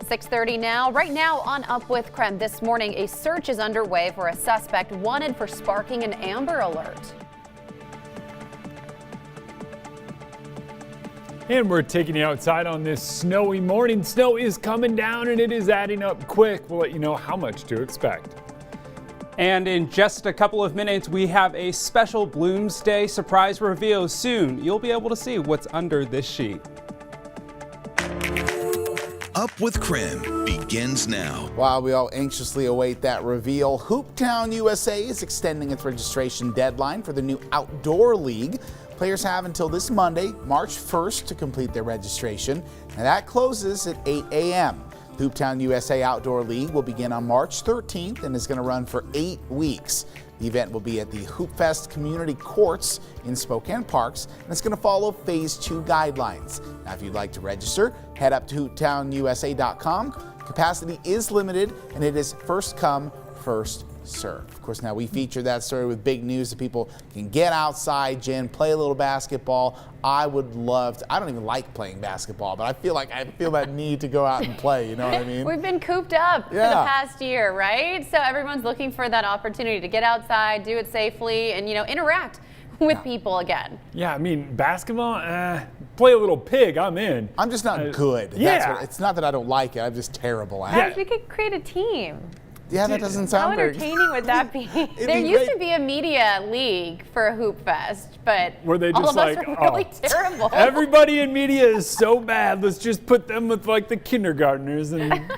6:30 now. Right now on Up with KREM this morning, a search is underway for a suspect wanted for sparking an Amber Alert. And we're taking you outside on this snowy morning. Snow is coming down and it is adding up quick. We'll let you know how much to expect. And in just a couple of minutes, we have a special Bloomsday surprise reveal soon. You'll be able to see what's under this sheet. Up with KREM begins now. While we all anxiously await that reveal, Hooptown USA is extending its registration deadline for the new outdoor league. Players have until this Monday, March 1st, to complete their registration, and that closes at 8 a.m. Hooptown USA Outdoor League will begin on March 13th and is going to run for 8 weeks. The event will be at the Hoopfest Community Courts in Spokane Parks, and it's going to follow Phase 2 guidelines. Now, if you'd like to register, head up to hooptownusa.com. Capacity is limited, and it is first come, first serve. Of course, now we feature that story with big news that people can get outside, Jen, play a little basketball. I would love to. I don't even like playing basketball, but I feel that need to go out and play. You know what I mean? We've been cooped up for the past year, right? So everyone's looking for that opportunity to get outside, do it safely, and interact with people again. Yeah, I mean, basketball, play a little pig, I'm in. I'm just not good. Yeah. It's not that I don't like it. I'm just terrible at it. We could create a team. Yeah, that doesn't sound How very entertaining would that be? There used to be a media league for a Hoop Fest, but were they all just of us are really terrible. Everybody in media is so bad. Let's just put them with like the kindergartners and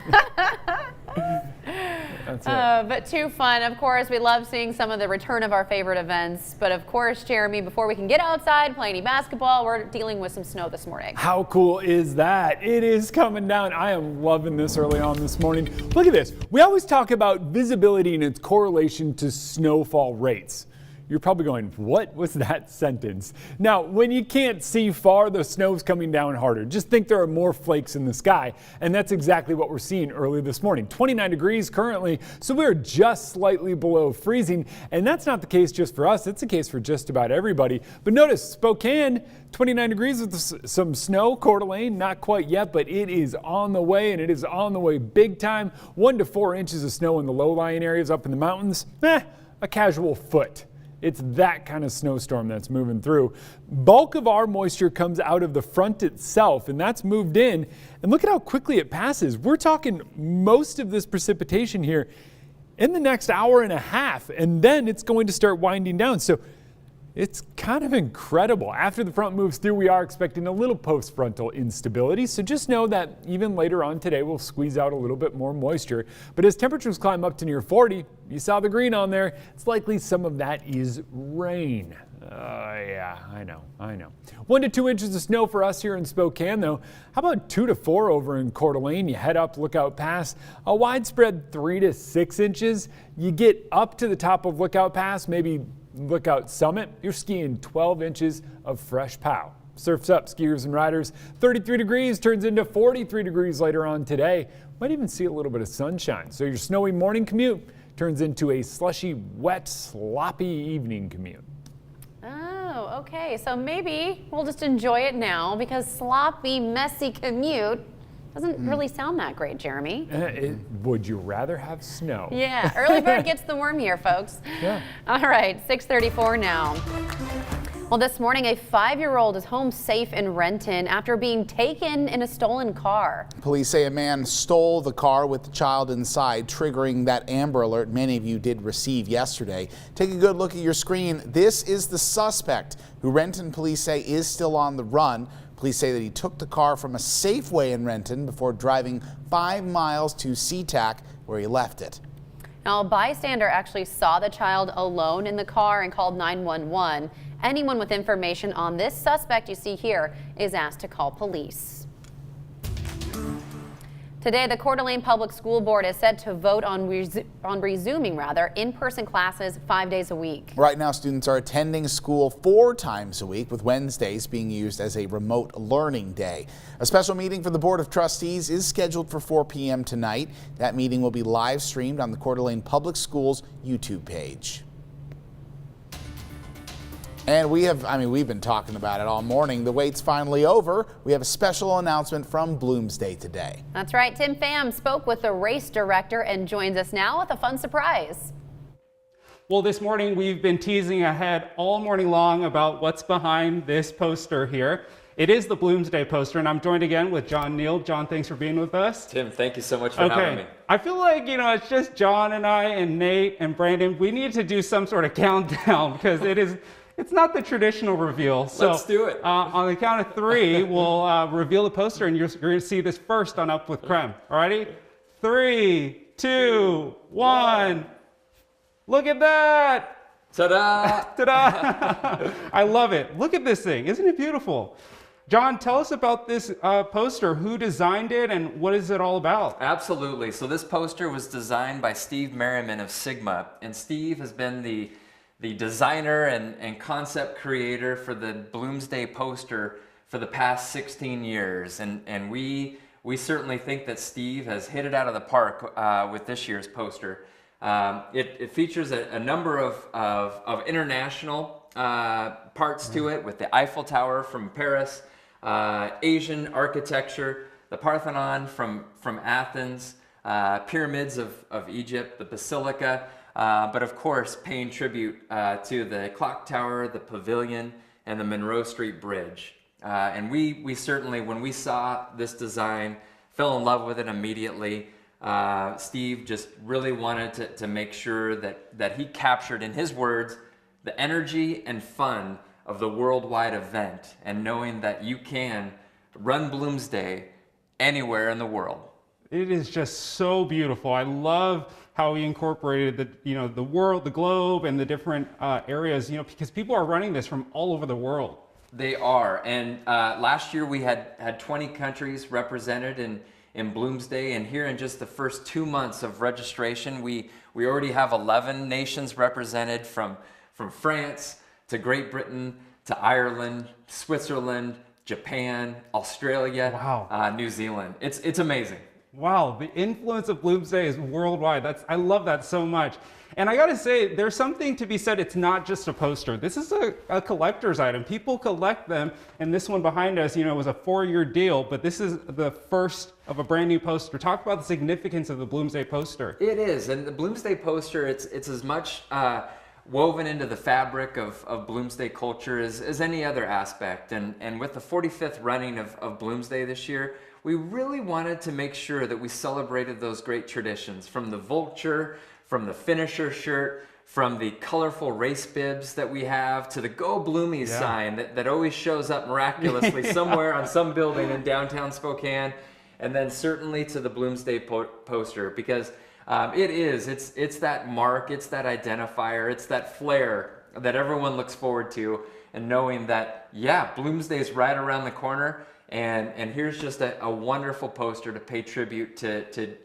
that's it. But too fun. Of course, we love seeing some of the return of our favorite events. But of course, Jeremy, before we can get outside, play any basketball, we're dealing with some snow this morning. How cool is that? It is coming down. I am loving this early on this morning. Look at this. We always talk about visibility and its correlation to snowfall rates. You're probably going, what was that sentence? Now, when you can't see far, the snow's coming down harder. Just think there are more flakes in the sky, and that's exactly what we're seeing early this morning. 29 degrees currently, so we're just slightly below freezing, and that's not the case just for us. It's the case for just about everybody. But notice, Spokane, 29 degrees with some snow. Coeur d'Alene, not quite yet, but it is on the way, and it is on the way big time. 1 to 4 inches of snow in the low-lying areas up in the mountains. A casual foot. It's that kind of snowstorm that's moving through. Bulk of our moisture comes out of the front itself, and that's moved in. And look at how quickly it passes. We're talking most of this precipitation here in the next hour and a half, and then it's going to start winding down. So it's kind of incredible. After the front moves through, we are expecting a little post-frontal instability. So just know that even later on today, we'll squeeze out a little bit more moisture. But as temperatures climb up to near 40, you saw the green on there, it's likely some of that is rain. Yeah, I know. 1 to 2 inches of snow for us here in Spokane, though. How about 2 to 4 over in Coeur d'Alene? You head up Lookout Pass, a widespread 3 to 6 inches. You get up to the top of Lookout Pass, maybe Lookout Summit, you're skiing 12 inches of fresh pow. Surf's up, skiers and riders. 33 degrees turns into 43 degrees later on today. Might even see a little bit of sunshine. So your snowy morning commute turns into a slushy, wet, sloppy evening commute. Oh, okay. So maybe we'll just enjoy it now because sloppy, messy commute doesn't really sound that great, Jeremy. Would you rather have snow? Yeah, early bird gets the worm here, folks. Yeah. All right, 6:34 now. Well, this morning, a 5-year-old is home safe in Renton after being taken in a stolen car. Police say a man stole the car with the child inside, triggering that Amber Alert many of you did receive yesterday. Take a good look at your screen. This is the suspect, who Renton police say is still on the run. Police say that he took the car from a Safeway in Renton before driving 5 miles to SeaTac, where he left it. Now, a bystander actually saw the child alone in the car and called 911. Anyone with information on this suspect you see here is asked to call police. Today, the Coeur d'Alene Public School Board is set to vote on resuming in-person classes 5 days a week. Right now, students are attending school 4 times a week, with Wednesdays being used as a remote learning day. A special meeting for the Board of Trustees is scheduled for 4 p.m. tonight. That meeting will be live streamed on the Coeur d'Alene Public Schools YouTube page. And we've been talking about it all morning. The wait's finally over. We have a special announcement from Bloomsday today. That's right. Tim Pham spoke with the race director and joins us now with a fun surprise. Well, this morning we've been teasing ahead all morning long about what's behind this poster here. It is the Bloomsday Poster, and I'm joined again with John Neal. John, thanks for being with us. Tim, thank you so much for having me. I feel like, it's just John and I and Nate and Brandon. We need to do some sort of countdown because it's not the traditional reveal. So, let's do it. On the count of 3, we'll reveal the poster, and you're going to see this first on Up with KREM. All righty? 3, 2, 1. Look at that! Ta-da! Ta-da! I love it. Look at this thing. Isn't it beautiful? John, tell us about this poster. Who designed it and what is it all about? Absolutely. So this poster was designed by Steve Merriman of Sigma. And Steve has been the designer and concept creator for the Bloomsday Poster for the past 16 years. And we certainly think that Steve has hit it out of the park with this year's poster. It features a number of international parts to it, with the Eiffel Tower from Paris, Asian architecture, the Parthenon from Athens, pyramids of Egypt, the Basilica, but of course paying tribute to the Clock Tower, the Pavilion, and the Monroe Street Bridge. And we certainly, when we saw this design, fell in love with it immediately. Steve just really wanted to make sure that he captured, in his words, the energy and fun of the worldwide event, and knowing that you can run Bloomsday anywhere in the world. It is just so beautiful. I love how he incorporated the world, the globe, and the different areas, because people are running this from all over the world. They are, and last year we had 20 countries represented in Bloomsday, and here in just the first 2 months of registration, we already have 11 nations represented, from France to Great Britain to Ireland, Switzerland, Japan, Australia, wow. New Zealand. It's amazing. Wow, the influence of Bloomsday is worldwide. I love that so much. And I gotta say, there's something to be said. It's not just a poster. This is a collector's item. People collect them, and this one behind us, was a 4-year deal, but this is the first of a brand new poster. Talk about the significance of the Bloomsday Poster. It is, and the Bloomsday Poster, it's as much woven into the fabric of Bloomsday culture as any other aspect. And with the 45th running of Bloomsday this year, we really wanted to make sure that we celebrated those great traditions, from the vulture, from the finisher shirt, from the colorful race bibs that we have, to the Go Bloomies sign that always shows up miraculously somewhere on some building in downtown Spokane, and then certainly to the Bloomsday Poster, because it's that mark, it's that identifier, it's that flair that everyone looks forward to, and knowing that, Bloomsday is right around the corner, and here's just a wonderful poster to pay tribute to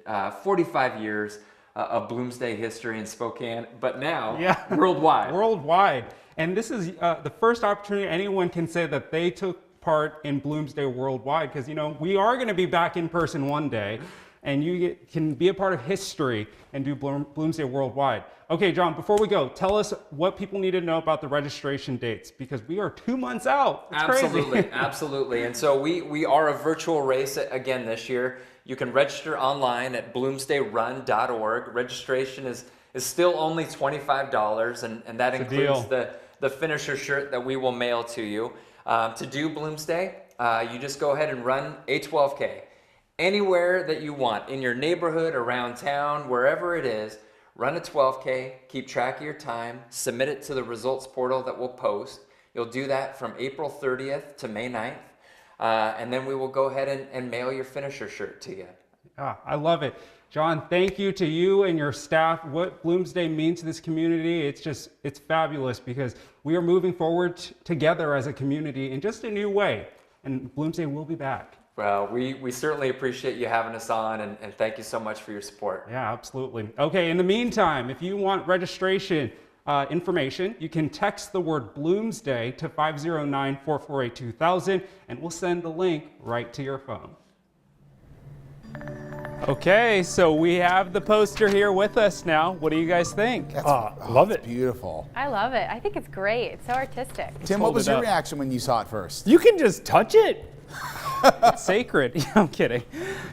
45 years of Bloomsday history in Spokane, but now worldwide. Worldwide. And this is the first opportunity anyone can say that they took part in Bloomsday worldwide, because we are going to be back in person one day, and you can be a part of history and do Bloomsday worldwide. Okay, John, before we go, tell us what people need to know about the registration dates, because we are 2 months out. It's absolutely, crazy. Absolutely. And so we are a virtual race again this year. You can register online at bloomsdayrun.org. Registration is still only $25, and that includes the finisher shirt that we will mail to you. To do Bloomsday, you just go ahead and run a 12K. Anywhere that you want, in your neighborhood, around town, wherever it is, run a 12K, keep track of your time, submit it to the results portal that we'll post. You'll do that from April 30th to May 9th. And then we will go ahead and mail your finisher shirt to you. I love it. John, thank you to you and your staff. What Bloomsday means to this community, it's fabulous, because we are moving forward together as a community in just a new way. And Bloomsday will be back. Well, we certainly appreciate you having us on, and thank you so much for your support. Yeah, absolutely. Okay, in the meantime, if you want registration information, you can text the word Bloomsday to 509-448-2000, and we'll send the link right to your phone. Okay, so we have the poster here with us now. What do you guys think? Love it. Beautiful. I love it. I think it's great. It's so artistic. Tim, what hold was it your up. reaction when you saw it first? You can just touch it. It's sacred. I'm kidding.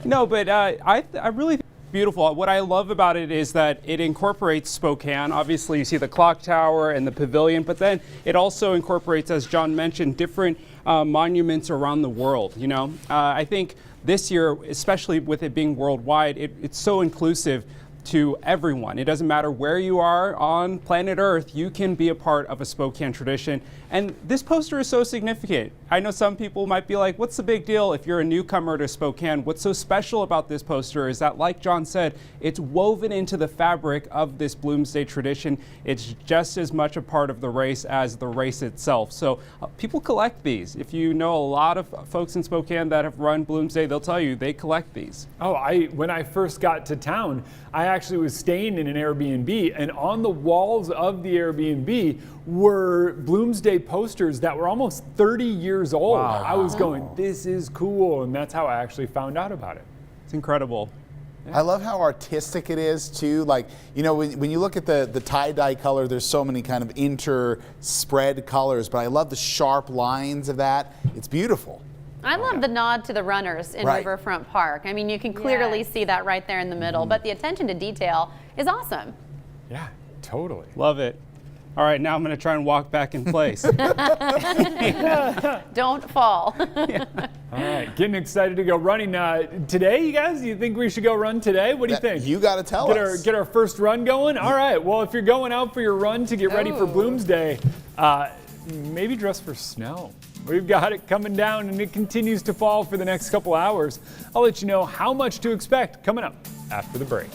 No, but I really think it's beautiful. What I love about it is that it incorporates Spokane. Obviously, you see the clock tower and the pavilion, but then it also incorporates, as John mentioned, different monuments around the world. You know, I think this year, especially with it being worldwide, it's so inclusive to everyone. It doesn't matter where you are on planet Earth, you can be a part of a Spokane tradition. And this poster is so significant. I know some people might be like, what's the big deal if you're a newcomer to Spokane? What's so special about this poster is that, like John said, it's woven into the fabric of this Bloomsday tradition. It's just as much a part of the race as the race itself. So people collect these. If you know a lot of folks in Spokane that have run Bloomsday, they'll tell you they collect these. Oh, when I first got to town, I actually was staying in an Airbnb, and on the walls of the Airbnb were Bloomsday posters that were almost 30 years old. Wow. I was going, this is cool, and that's how I actually found out about it. It's incredible. I love how artistic it is too. Like, you know, when you look at the tie-dye color, there's so many kind of interspread colors, but I love the sharp lines of that. It's beautiful. I love the nod to the runners in Right. Riverfront Park. I mean, you can clearly see that right there in the middle, but the attention to detail is awesome. Yeah, totally. Love it. All right, now I'm going to try and walk back in place. Don't fall. All right, getting excited to go running today, you guys. Do you think we should go run today? What do you think? You got to tell us. Get our first run going? All right, well, if you're going out for your run to get ready for Bloomsday, maybe dress for snow. We've got it coming down, and it continues to fall for the next couple hours. I'll let you know how much to expect coming up after the break.